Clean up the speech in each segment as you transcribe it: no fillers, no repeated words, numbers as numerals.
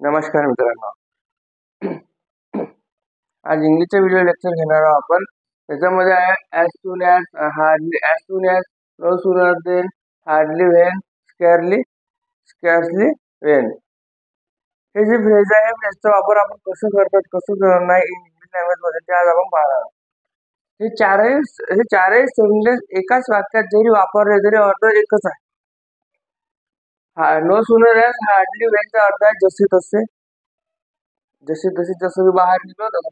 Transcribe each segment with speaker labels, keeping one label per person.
Speaker 1: नमस्कार मित्रांनो. आज इंग्लिशचे व्हिडिओ लेक्चर घेणार आहोत आपण. त्याच्यामध्ये आहे as soon as, hardly, as soon as, no sooner than, hardly when, scarcely when. हे जे फ्रेज आहे त्याचा वापर आपण कसं करतात कसं करणार नाही इंग्लिश लँग्वेजमध्ये ते आज आपण पाहणार आहोत. हे चारही सेंटेन्स एकाच वाक्यात जरी वापरले तरी अर्थ एकच आहे. नो सूनर ॲज, हार्डली व्हेनचा अर्थ आहे जसे तसे. जसं मी बाहेर निघलो तसं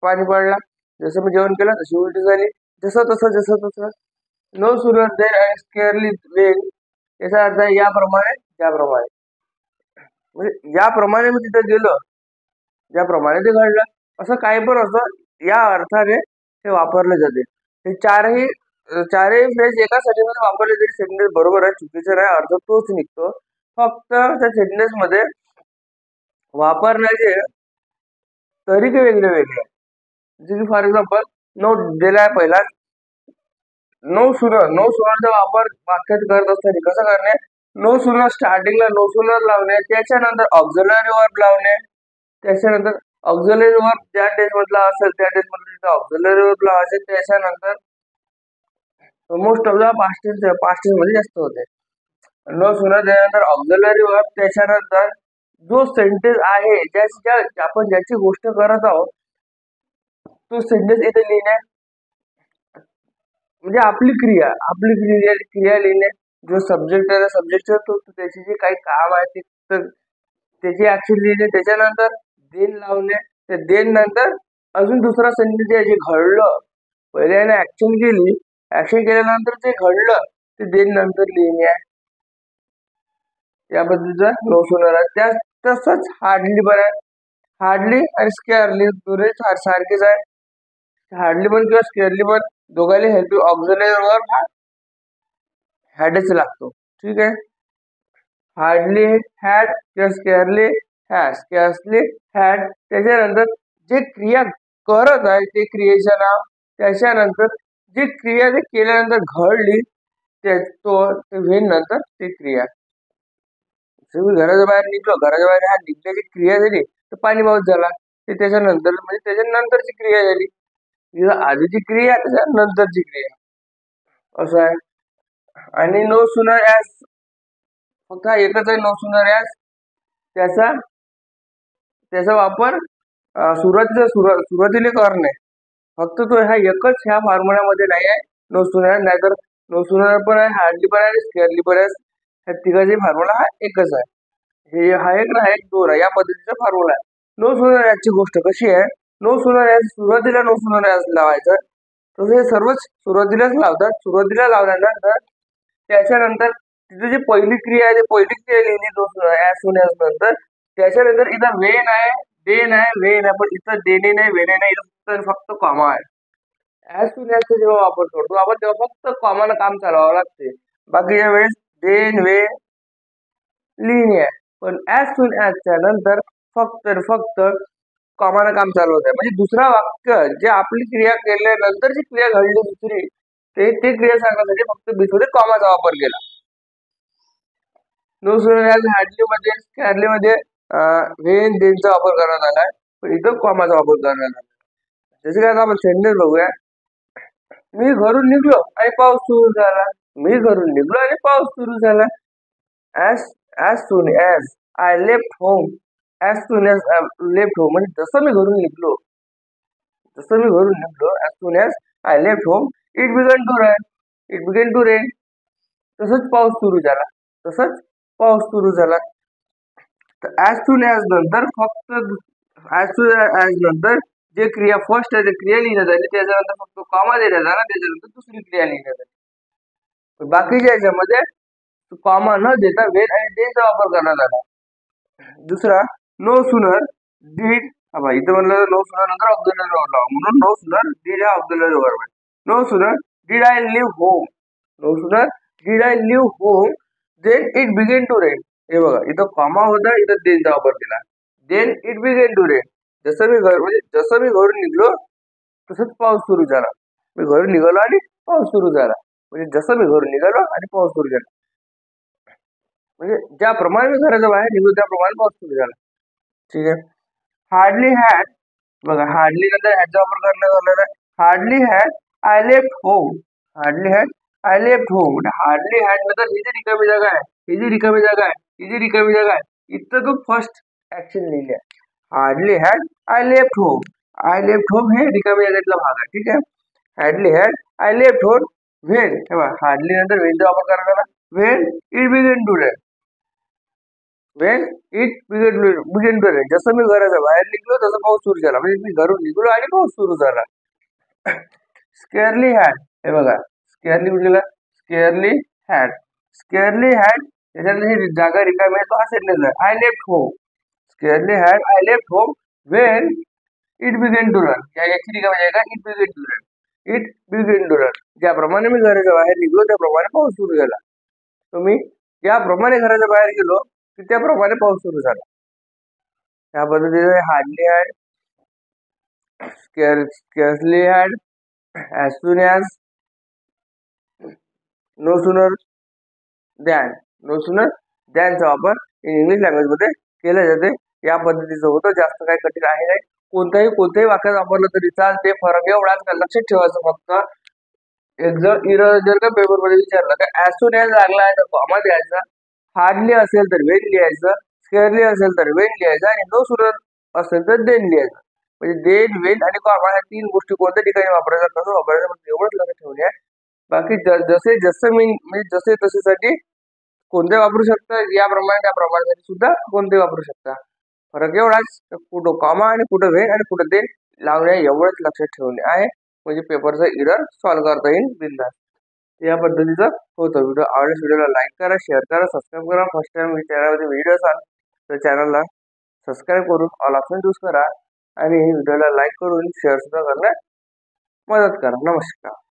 Speaker 1: पाणी पडला, जसं मी जेवण केलं तशी उलटी झाली, जसं तसं. No sooner than and scarcely when याचा अर्थ आहे याप्रमाणे त्याप्रमाणे. म्हणजे याप्रमाणे मी तिथे गेलो, ज्याप्रमाणे ते घडलं, असं काही पण असं या अर्थाने ते वापरले जाते. हे चारही फ्रेज एका सेंटेन्स वापरले तरी सेंटेन्स बरोबर आहे, चुकीचं नाही, अर्थ तोच निघतो. फक्त त्या सेंटेन्स मध्ये वापरण्याचे तरीके वेगळे वेगळे. जसे की फॉर एक्झाम्पल नो दिलाय पहिला, नो सुनरचा वापर वाक्यात करत असताना कसं करणे, नो सुनर स्टार्टिंगला नो सुनर लावणे, त्याच्यानंतर ऑक्झिलरी वर्ब लावणे, त्याच्यानंतर ऑक्झिलरी वर्ब ज्या टेन्स मधला असेल त्या टेन्स मध्ये ऑक्झिलरी वर्ब लावायचे, त्याच्यानंतर most of the past tense मध्ये जास्त होते. नो सुनर त्यानंतर ऑक्झिलरी वर्ब, त्याच्यानंतर जो सेंटेन्स आहे आपण ज्याची गोष्ट करत आहोत तो सेंटेन्स इथे लिहिणे, म्हणजे आपली क्रिया लिहिणे. जो सब्जेक्ट आहे सब्जेक्ट त्याची जे काही काम आहे त्याची ऍक्शन लिहिणे, त्याच्यानंतर देन लावणे, ते देन नंतर अजून दुसरा सेंटेन्स आहे जे घडलं, पहिले याने ऍक्शन केल्यानंतर जे घडलं ते देन नंतर लिहिणे आहे. या पद्धतीचं नो सुनर आहे. तसंच हार्डली पण आहे. हार्डली आणि स्केअरली दोन्ही सारखेच आहे. हार्डली पण किंवा स्केअरली पण दोघांनी हेल्प ऑक्झिलरी वर्ब हॅडच लागतो. ठीक आहे. हार्डली हॅड किंवा स्केअरली हॅड, स्कॅर्सली हॅड, त्याच्यानंतर जे क्रिया करत आहे ते क्रियेचं नाव, त्याच्यानंतर जी क्रिया ते केल्यानंतर घडली व्हेन नंतर ती क्रिया. घराच्या बाहेर निघलो, घराच्या बाहेर निघण्याची क्रिया झाली तर पाणी पाऊस झाला, ते त्याच्यानंतर म्हणजे त्याच्यानंतरची क्रिया झाली. आधीची क्रिया त्याच्यानंतरची क्रिया असं आहे. आणि नो सुनर ॲज फक्त एकच आहे, नो सुनर ॲज. त्याचा वापर सुरुवातीला करणे, फक्त तो एकच ह्या फॉर्म्युल्यामध्ये नाही आहे. नो सुनर नाहीतर नो सुनर पण आहे, हार्डली पण आहे, स्केअरली पण आहे. ह्या तिघांची फॉर्म्युला हा एकच आहे. हे हा एक ना एक दोन आहे, या पद्धतीचा फॉर्म्युला आहे. नो सुनर ॲजची गोष्ट कशी आहे, नो सुनर ॲज सुरुवातीला नो सुनर ॲज लावायचं, तसं हे सर्वच सुरुवातीलाच लावतात. सुरुवातीला लावल्यानंतर त्याच्यानंतर तिथे जी पहिली क्रिया आहे पहिली क्रिया लिहिली no sooner as soon as नंतर, त्याच्यानंतर इथं वेन आहे, वेन आहे, पण इथं देणे नाही, वेने नाही, इथं फक्त कॉमा आहे. ॲज सून ॲजचा जेव्हा वापर करतो आपण तेव्हा फक्त कॉमानं काम चालवावं लागते, बाकीच्या वेळेस देन वे लिहिणे आहे. पण ॲज सून ॲजच्या नंतर फक्त कॉमानं काम चालवत आहे. म्हणजे दुसरा वाक्य जे आपली क्रिया केल्यानंतर जी क्रिया घडली दुसरी ते क्रिया सांगण्यासाठी फक्त बीचमध्ये कॉमाचा वापर केला. नो सुनर ॲज हार्डली मध्ये व्हेन देनचा वापर करण्यात आलाय, पण इथं कॉमाचा वापर करण्यात आला. जसे काय आपण सेंटेन्स बघूया. मी घरून निघलो आणि पाऊस सुरू झाला. मी घरून निघलो आणि पाऊस सुरू झाला. As soon as I left home, as soon as left home म्हणजे जसं मी घरून निघलो, as soon as I left home it began to rain, तसंच पाऊस सुरू झाला. तर ॲज सून ॲज नंतर फक्त ॲज सून ॲज नंतर जे क्रिया फर्स्ट आहे ते क्रिया लिहिण्यात आली, त्याच्यानंतर फक्त कॉमा देण्यात आला, त्याच्यानंतर दुसरी क्रिया लिहिण्यात आली. बाकीच्या याच्यामध्ये कॉमा न देता वेन आणि डेचा वापर करण्यात आला. दुसरा नो सुनर डीड, इथं म्हणलं नो सुनर नंतर ऑक्झिलरी वर्ब लावा, म्हणून नो सुनर डीड हा ऑक्झिलरी वर्ब आहे. No sooner did I leave home, then it began to rain. हे बघा इथं कॉमा होता, इथं देनचा वापर केला. Then it began to rain, जसं मी घरून निघलो तसंच पाऊस सुरू झाला. मी घरून निघालो आणि पाऊस सुरू झाला, म्हणजे जसं मी घरून निघालो आणि पाऊस सुरू झाला, म्हणजे ज्याप्रमाणे मी घराच्या बाहेर निघलो त्याप्रमाणे पाऊस सुरू झाला. ठीक आहे. हार्डली हॅड, बघा हार्डली नंतर ह्याचा वापर करण्यात आलेला आहे. Hardly had I left home, hardly had I left home. Hardly had नंतर ही जी रिकामी जागा आहे, ही जी रिकामी जागा आहे, ही जी रिकामी जागा आहे, इथं तो फर्स्ट ऍक्शन लिहिली आहे. Hardly had I left home, I left home हे रिकामी जागेतला भाग आहे. ठीक आहे. Hardly had I left home when, hardly नंतर व्हेनचा वापर करण्यात आला. When it began to rain, when it began to rain, जसं मी घराच्या बाहेर निघलो तसं पाऊस सुरू झाला. म्हणजे मी घरून निघलो आणि पाऊस सुरू झाला. स्केअरली हॅड, हे बघा स्केअरली म्हणजे स्केअरली हॅड, स्केअरली हॅड त्याच्यातली ही जागा रिकामी आहे तो हा सेंटेन्स आहे. I left home, scarcely had I left home when it began to run, याची रिकामी जागा it began to run, it began to run. ज्याप्रमाणे मी घराच्या बाहेर निघलो त्याप्रमाणे पाऊस सुरू झाला. तुम्ही ज्याप्रमाणे घराच्या बाहेर गेलो की त्याप्रमाणे पाऊस सुरू झाला. त्या पद्धतीने hardly had, scarcely had, as soon as, no sooner than, no sooner than चा वापर इंग्लिश लँग्वेज मध्ये केला जाते. या पद्धतीचं होतं, जास्त काही कठीण आहे नाही. कोणत्याही वाक्यात वापरलं तरी चालते. फरक एवढाच का लक्षात ठेवायचं फक्त, जर का पेपर मध्ये विचारलं तर ऍज सून ऍज लागला आहे तर कॉमा द्यायचा, हार्डली असेल तर वेन लिहायचं, स्केअरली असेल तर वेन लिहायचं आणि नो सुरर असेल तर देन लिहायचं. म्हणजे देन, वेन आणि कॉमा ह्या तीन गोष्टी कोणत्या ठिकाणी वापरायच्या, कसं वापरायचं म्हणजे एवढंच लक्षात ठेवून आहे. बाकी जसे जसं मी म्हणजे जसे तसेसाठी कोणते वापरू शकता, याप्रमाणे त्याप्रमाणे सुद्धा कोणते वापरू शकता. फरक एवढाच, कुठं कॉमा आणि कुठं वेन आणि कुठं देन लावणे एवढंच लक्षात ठेवणे आहे. म्हणजे पेपरचा इरर सॉल्व्ह करता येईल बिंदास. या पद्धतीचं होतं. व्हिडिओ आवडल्यास व्हिडिओला लाईक करा, शेअर करा, सबस्क्राईब करा. फर्स्ट टाइम मी चॅनलमध्ये व्हिडिओ असाल तर चॅनलला सबस्क्राईब करून ऑल ऑप्शन चूज करा आणि व्हिडिओला लाईक करून शेअर सुद्धा करण्यास मदत करा. नमस्कार.